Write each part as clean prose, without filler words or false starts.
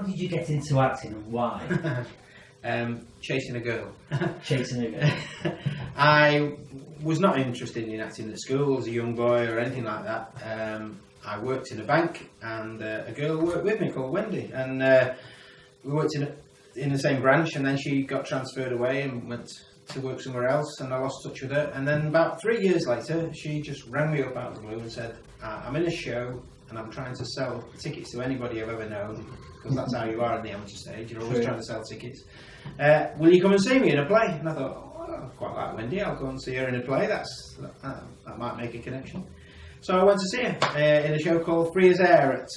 did you get into acting and why? Chasing a girl. Chasing a girl. I was not interested in acting at school as a young boy or anything like that. I worked in a bank, and a girl worked with me called Wendy, and we worked in the same branch, and then she got transferred away and went to work somewhere else, and I lost touch with her. And then about 3 years later, she just rang me up out of the blue and said, I'm in a show and I'm trying to sell tickets to anybody I've ever known, because that's how you are in the amateur stage, you're always trying to sell tickets. Will you come and see me in a play? And I thought, I quite like Wendy, I'll go and see her in a play, that might make a connection. So I went to see her in a show called Free as Air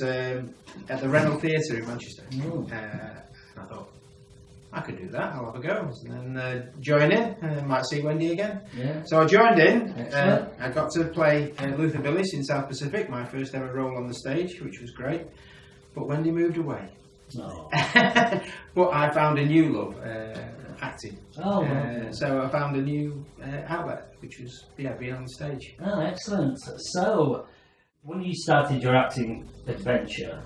at the Reynolds Theatre in Manchester. And I thought, I could do that, I'll have a go. And then join in, and might see Wendy again. Yeah. So I joined in. I got to play Luther Billis in South Pacific, my first ever role on the stage, which was great. But Wendy moved away. Oh. But I found a new love, acting. Oh, wow. So I found a new outlet, which was being on the stage. Oh, excellent. So, when you started your acting adventure,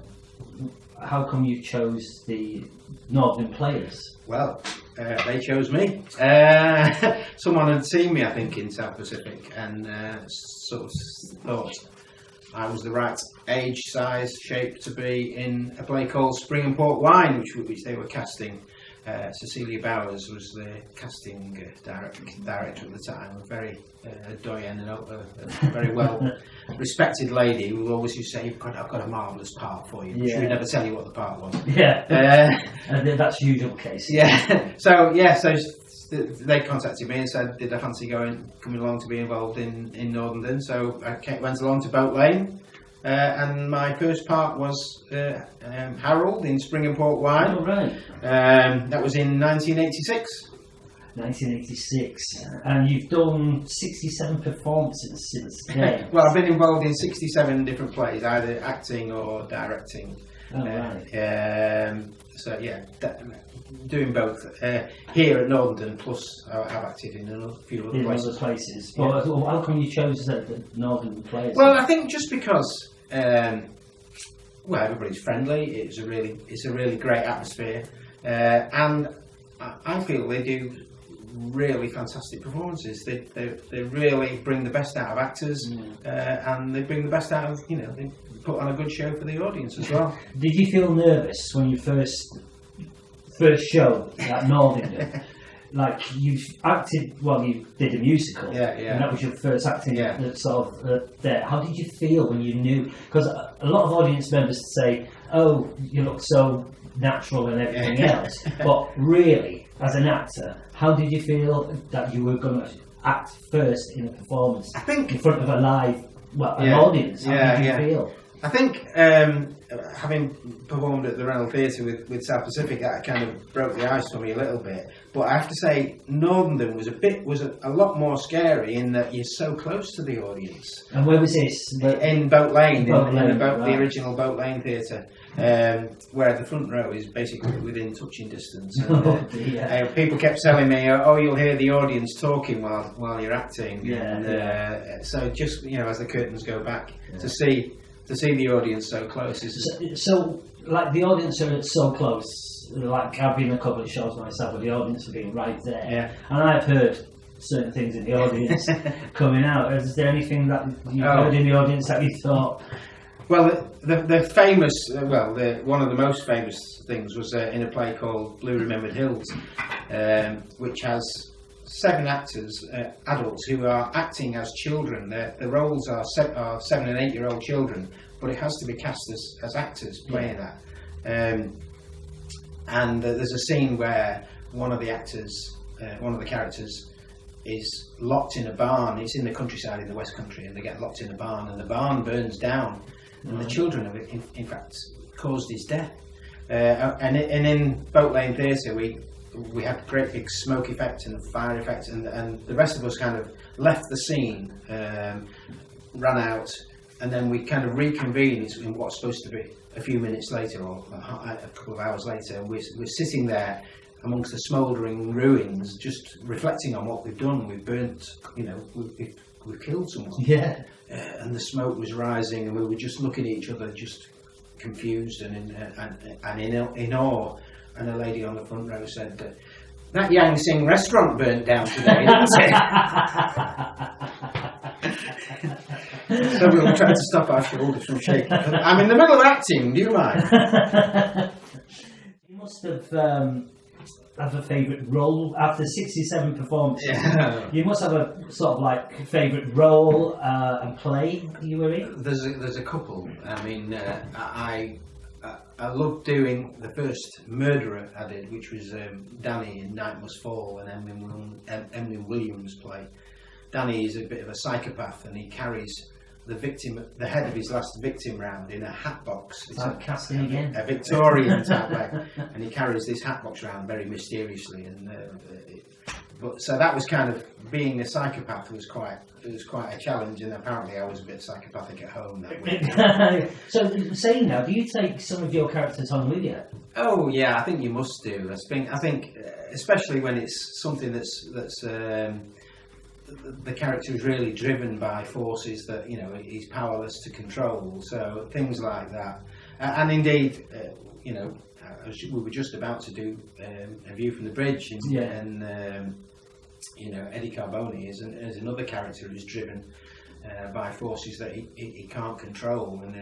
how come you chose the Northern Players? Well, they chose me. Someone had seen me, I think, in South Pacific, and sort of thought I was the right age, size, shape to be in a play called Spring and Port Wine, which they were casting. Cecilia Bowers was the casting director at the time, a very doyen and a very well respected lady who always used to say, I've got a marvellous part for you. Yeah. She would never tell you what the part was. Yeah, and that's usual case. Yeah, so they contacted me and said, did I fancy coming along to be involved in Northern? So I went along to Boat Lane. And my first part was Harold in Spring and Port Wine. Oh, right. That was in 1986. 1986. And you've done 67 performances since then. Well, I've been involved in 67 different plays, either acting or directing. Oh, right. So, yeah, doing both. Here at Northern, plus I've acted in a few other places. Yeah. Well, how come you chose the Northern Players? Well, I think just because everybody's friendly. It's a really great atmosphere, and I feel they do really fantastic performances. They really bring the best out of actors, and they bring the best out of they put on a good show for the audience as well. Did you feel nervous when you first show at Northern? Like you've acted, you did a musical, and that was your first acting there. How did you feel when you knew? Because a lot of audience members say, "Oh, you look so natural and everything else," but really, as an actor, how did you feel that you were going to act first in a performance? I think in front of a live, an audience. How did you feel? I think having performed at the Reynolds Theatre with South Pacific, that kind of broke the ice for me a little bit. But I have to say, Northern was a lot more scary in that you're so close to the audience. And where was this? In Boat Lane, the original Boat Lane Theatre, where the front row is basically within touching distance. And, people kept telling me, "Oh, you'll hear the audience talking while you're acting." So just as the curtains go back, to see the audience so close is so like the audience are so close. Like I've been in a couple of shows myself where the audience have been right there, and I've heard certain things in the audience coming out. Is there anything that you heard in the audience that you thought? Well, the famous, one of the most famous things was in a play called Blue Remembered Hills, which has 7 actors, adults, who are acting as children. The roles are 7 and 8 year old children, but it has to be cast as actors playing that. And there's a scene where one of the characters is locked in a barn. It's in the countryside in the West Country, and they get locked in a barn, and the barn burns down, and the children have in fact caused his death. And in Boat Lane Theatre, we had a great big smoke effect and a fire effect, and the rest of us kind of left the scene, ran out, and then we kind of reconvened in what's supposed to be a few minutes later or a couple of hours later, and we're sitting there amongst the smouldering ruins, just reflecting on what we've done. We've burnt, we've killed someone. Yeah. And the smoke was rising, and we were just looking at each other, just confused and in awe. And a lady on the front row said, "That Yang Sing restaurant burnt down today, didn't it?" So we were trying to stop our shoulders from shaking. I'm in the middle of acting, do you mind? You must have a favourite role after 67 performances. Yeah. You must have a sort of like favourite role and play you were in. There's a couple. I mean, I loved doing the first Murderer I did, which was Danny in Night Must Fall, and Emily Williams play. Danny is a bit of a psychopath, and he carries the head of his last victim round in a hat box. It's a Victorian type bag, and he carries this hat box round very mysteriously. And so that was kind of, being a psychopath was quite a challenge, and apparently I was a bit psychopathic at home that week. So saying that, do you take some of your characters on with you? Oh yeah, I think you must do. I think especially when it's something that's the character is really driven by forces that he's powerless to control. So things like that, and indeed, we were just about to do A View from the Bridge, and Eddie Carboni is another character who's driven by forces that he can't control, and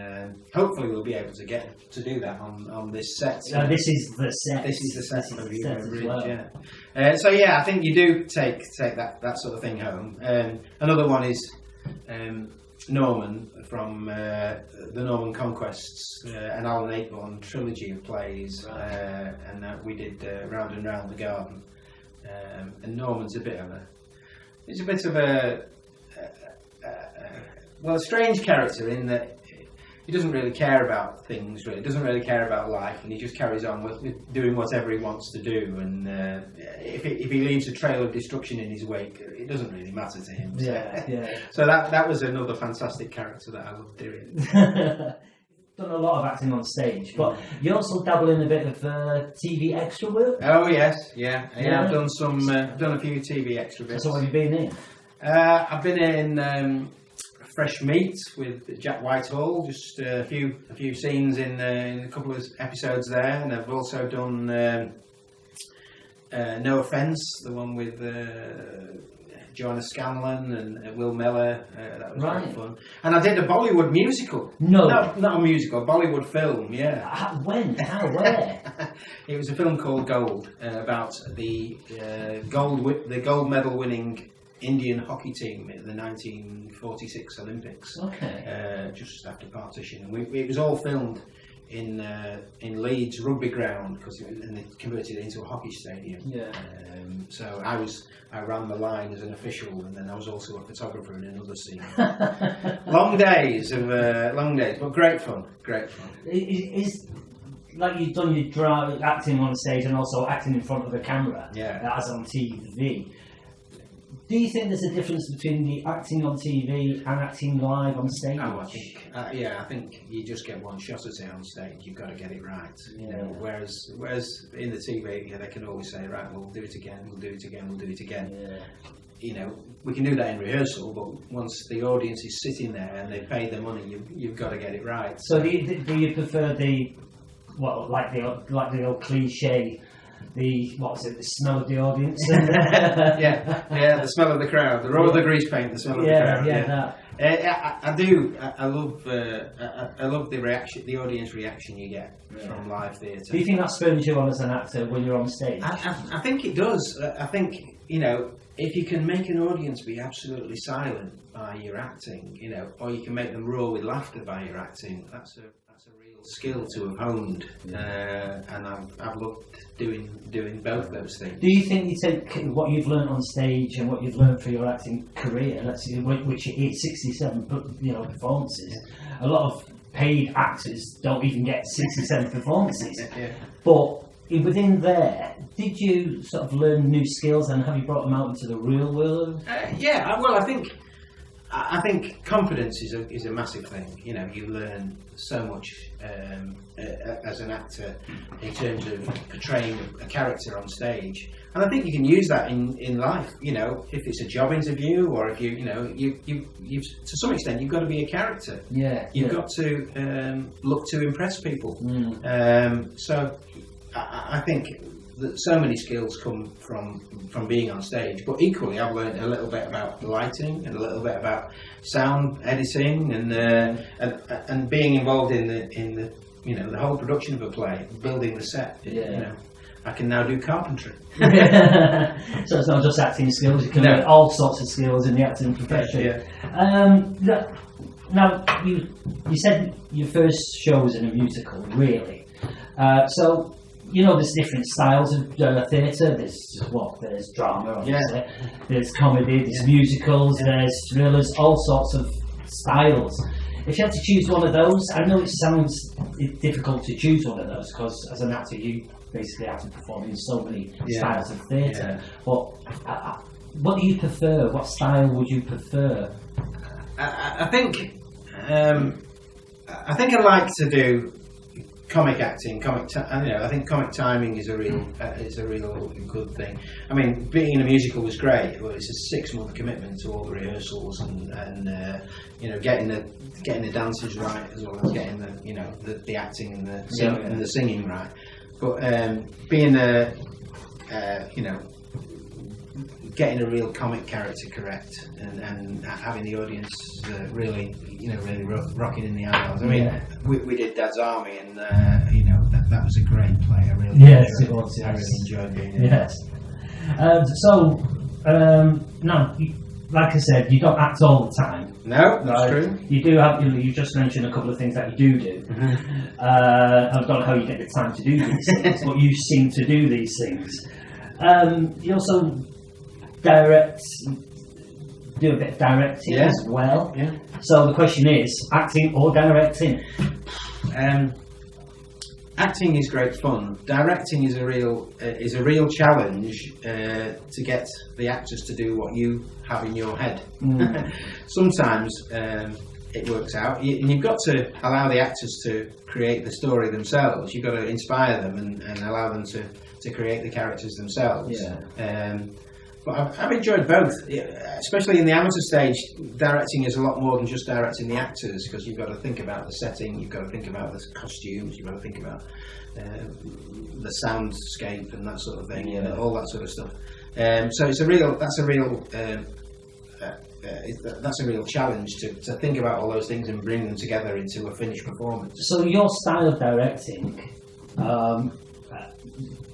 hopefully we'll be able to get to do that on this set. This is the set. This is the set of A View from the Bridge. Well. Yeah. So yeah, I think you do take that sort of thing home. Another one is Norman from the Norman Conquests, an Alan Ayckbourn trilogy of plays, and we did Round and Round the Garden. And Norman's a bit of a strange character in that he doesn't really care about things, really. Doesn't really care about life, and he just carries on with doing whatever he wants to do. And if he leaves a trail of destruction in his wake, it doesn't really matter to him. So that was another fantastic character that I loved doing. Done a lot of acting on stage, but you also dabble in a bit of TV extra work. Oh yes, yeah. I've done done a few TV extra bits. So what have you been in? I've been in Fresh Meat with Jack Whitehall, just a few scenes in a couple of episodes there, and I've also done No Offence, the one with Joanna Scanlon and Will Miller. That was very fun. And I did a Bollywood musical. No, not a musical, a Bollywood film. Yeah. When? How? Where? It was a film called Gold, about the gold medal winning Indian hockey team at the 1946 Olympics. Okay. Just after partition, and it was all filmed in Leeds rugby ground, and they converted it into a hockey stadium. Yeah. So I ran the line as an official, and then I was also a photographer in another scene. long days, but great fun. Is like you've done your acting on stage and also acting in front of a camera, as on TV. Do you think there's a difference between the acting on TV and acting live on stage? Oh, I think you just get one shot at it on stage. You've got to get it right. Yeah. Whereas in the TV, they can always say, right, we'll do it again. Yeah. We can do that in rehearsal, but once the audience is sitting there and they pay the money, you've got to get it right. So do you prefer the old cliche? The smell of the audience? the smell of the crowd, the roar of the grease paint, the smell of the crowd. I do. I love the reaction, the audience reaction you get from live theatre. Do you think that spurs you on as an actor when you're on stage? I think it does. I think if you can make an audience be absolutely silent by your acting, or you can make them roar with laughter by your acting, that's a real skill to have honed, and I've loved doing both those things. Do you think you take what you've learned on stage and what you've learned for your acting career, which is 67 performances? A lot of paid actors don't even get 67 performances. But within there, did you sort of learn new skills, and have you brought them out into the real world? Well, I think I think confidence is a massive thing. You know, you learn so much as an actor in terms of portraying a character on stage, and I think you can use that in life. You know, if it's a job interview, or if you to some extent you've got to be a character. Yeah, you've got to look to impress people. So I think that so many skills come from being on stage, but equally I've learned a little bit about lighting and a little bit about sound editing and being involved in the the whole production of a play, building the set. You know, I can now do carpentry. So it's not just acting skills; you can learn all sorts of skills in the acting profession. Now you said your first show was in a musical, really. So. You know, there's different styles of theatre. There's drama, obviously. There's comedy, there's musicals, there's thrillers, all sorts of styles. If you had to choose one of those, I know it sounds difficult to choose one of those because as an actor you basically have to perform in so many styles of theatre. But what do you prefer? What style would you prefer? I think I like to do comic acting, I think comic timing is a real good thing. I mean, being in a musical was great, but it's a 6-month commitment to all the rehearsals and getting the dances right as well as getting the acting and the singing right. But being getting a real comic character correct and having the audience really rocking in the aisles. I mean, we did Dad's Army, and that was a great play. I really it was. I really enjoyed being in it. Yes. Now, like I said, you don't act all the time. No, that's true. You do have. You just mentioned a couple of things that you do. I don't know how you get the time to do these things, but you seem to do these things. You also do a bit of directing as well. So the question is, acting or directing? Acting is great fun. Directing is a real challenge to get the actors to do what you have in your head. Sometimes it works out, and you've got to allow the actors to create the story themselves. You've got to inspire them and allow them to create the characters themselves. But I've enjoyed both, especially in the amateur stage. Directing is a lot more than just directing the actors, because you've got to think about the setting, you've got to think about the costumes, you've got to think about the soundscape and that sort of thing, all that sort of stuff. So that's a real challenge to think about all those things and bring them together into a finished performance. So your style of directing,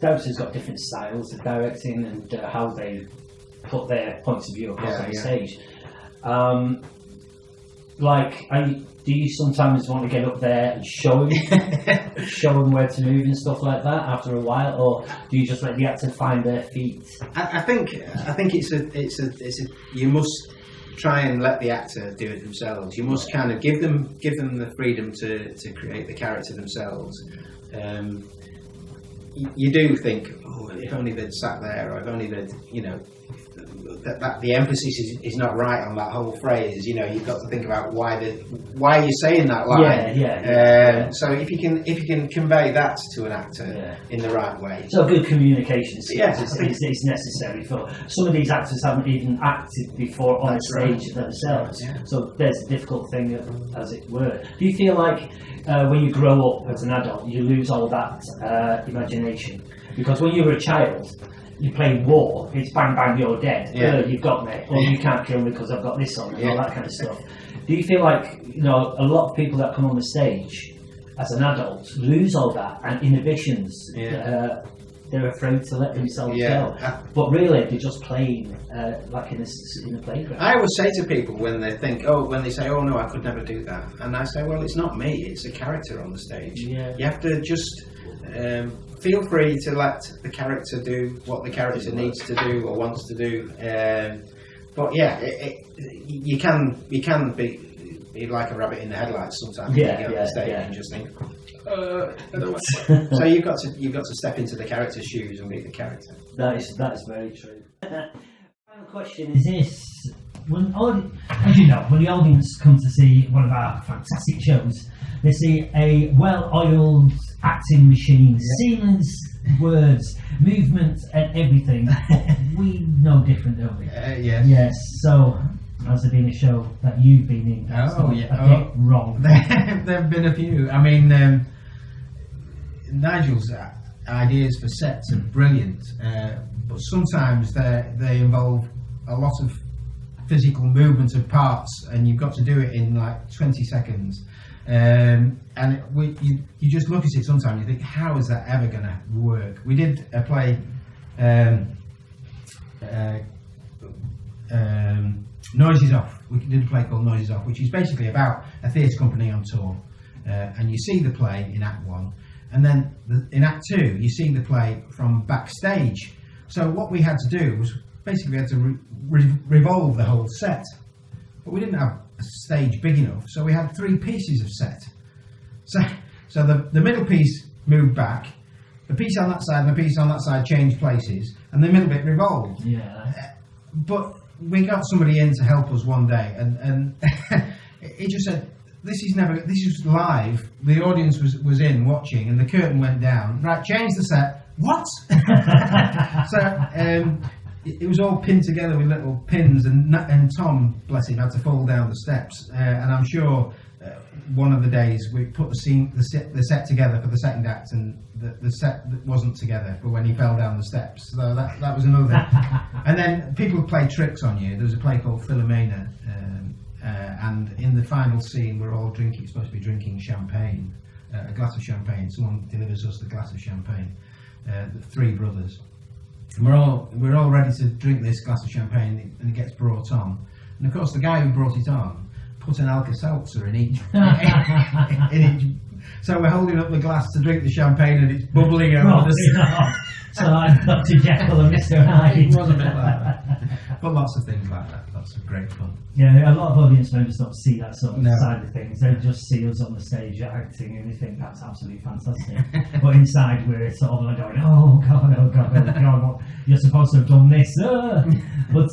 directors got different styles of directing and how they put their points of view across on the stage. Do you sometimes want to get up there and show them where to move and stuff like that after a while, or do you just let the actor find their feet? I think you must try and let the actor do it themselves. You must kind of give them the freedom to create the character themselves. You do think, if only they'd sat there, or if only they'd, that the emphasis is not right on that whole phrase. You've got to think about why are you saying that line. So if you can convey that to an actor in the right way. So good communication skills is necessary for some of these actors haven't even acted before on stage themselves. So there's a difficult thing, as it were. Do you feel like when you grow up as an adult, you lose all that imagination? Because when you were a child, you play war, it's bang bang, you're dead. You've got me, or you can't kill me because I've got this on, and all that kind of stuff. Do you feel like a lot of people that come on the stage as an adult lose all that and inhibitions? They're afraid to let themselves go, but really they're just playing like in a playground. I always say to people when they say, "Oh no, I could never do that," and I say, "Well, it's not me; it's a character on the stage. You have to just feel free to let the character do what the character needs to do or wants to do." But you can be like a rabbit in the headlights sometimes. You get on the stage and just think. So you've got to step into the character's shoes and be the character. That is very true. Final question is this: as you know, when the audience come to see one of our fantastic shows, they see a well-oiled acting machine, seamless words, movement, and everything. We know different, don't we? Yes. Yes. So, has there been a show that you've been in that's a bit wrong? There have been a few. I mean, Nigel's ideas for sets are brilliant, but sometimes they involve a lot of physical movement of parts, and you've got to do it in like 20 seconds. And you just look at it sometimes, you think, how is that ever going to work? We did a play, Noises Off. We did a play called Noises Off, which is basically about a theatre company on tour, and you see the play in Act 1, and then in Act 2 you see the play from backstage. So what we had to do was basically we had to revolve the whole set, but we didn't have a stage big enough, so we had 3 pieces of set. So the middle piece moved back, the piece on that side and the piece on that side changed places, and the middle bit revolved. But we got somebody in to help us one day, and he just said, this is live, the audience was in watching, and the curtain went down, right, change the set. What? So it was all pinned together with little pins, and Tom, bless him, had to fall down the steps, and I'm sure one of the days we put the set together for the second act, and the set wasn't together for when he fell down the steps, so that was another thing. And then people play tricks on you. There was a play called Philomena, and in the final scene we're all supposed to be drinking champagne, a glass of champagne. Someone delivers us the glass of champagne, the 3 brothers. And we're all ready to drink this glass of champagne, and it gets brought on. And of course, the guy who brought it on put an Alka-Seltzer in each. So we're holding up the glass to drink the champagne, and it's bubbling over the. So I'm Dr. Jekyll and Mr. Hyde. It was a bit like that, but lots of things like that. Lots of great fun. Yeah, a lot of audience members don't see that sort of side of things. They just see us on the stage acting, and they think that's absolutely fantastic. But inside, we're sort of like going, "Oh God, oh God, oh God! You're supposed to have done this." But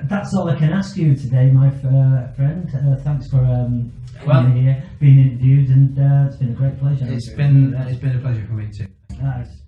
that's all I can ask you today, my friend. Thanks for being here, being interviewed, and it's been a great pleasure. It's been a pleasure for me too. Nice.